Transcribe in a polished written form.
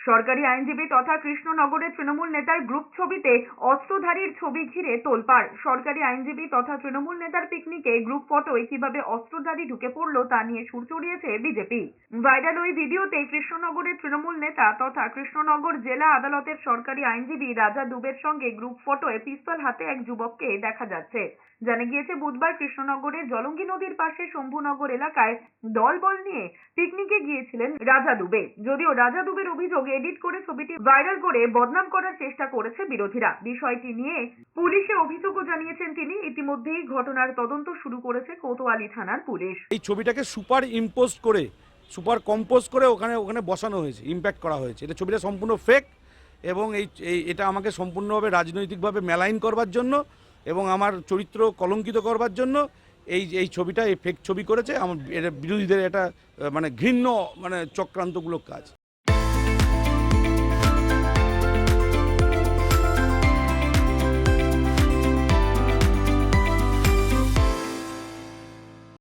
সরকারি আইনজীবী তথা কৃষ্ণনগরের তৃণমূল নেতার গ্রুপ ছবিতে অস্ত্রধারীর ছবি ঘিরে তোলপাড়। সরকারি আইনজীবী তথা তৃণমূল নেতার পিকনিকে গ্রুপ ফটোয় কিভাবে অস্ত্রধারী ঢুকে পড়লো তা নিয়ে সুর চড়িয়েছে বিজেপি। ভাইরাল ওই ভিডিওতে কৃষ্ণনগরের তৃণমূল নেতা তথা কৃষ্ণনগর জেলা আদালতের সরকারি আইনজীবী রাজা দুবের সঙ্গে গ্রুপ ফটোয় পিস্তল হাতে এক যুবককে দেখা যাচ্ছে। জানা গিয়েছে, বুধবার কৃষ্ণনগরের জলঙ্গি নদীর পাশে শম্ভুনগর এলাকায় দলবল নিয়ে পিকনিকে গিয়েছিলেন রাজা দুবে। যদিও রাজা দুবের অভিযোগ, এডিট করে ছবিটি ভাইরাল করে বদনাম করার চেষ্টা করেছে বিরোধীরা। বিষয়টি নিয়ে পুলিশে অভিযোগও জানিয়েছেন তিনি। ইতিমধ্যেই ঘটনার তদন্ত শুরু করেছে কোতোয়ালি থানার পুলিশ। এই ছবিটাকে সুপার কম্পোজ করে ওখানে বসানো হয়েছে, ইম্প্যাক্ট করা হয়েছে। এটা ছবিটা সম্পূর্ণ ফেক এবং এটা আমাকে সম্পূর্ণভাবে রাজনৈতিকভাবে মেলাইন করবার জন্য এবং আমার চরিত্র কলঙ্কিত করবার জন্য এই ছবিটা, এই ফেক ছবি করেছে। আমার বিরোধীদের এটা ঘৃণ্য চক্রান্তমূলক কাজ।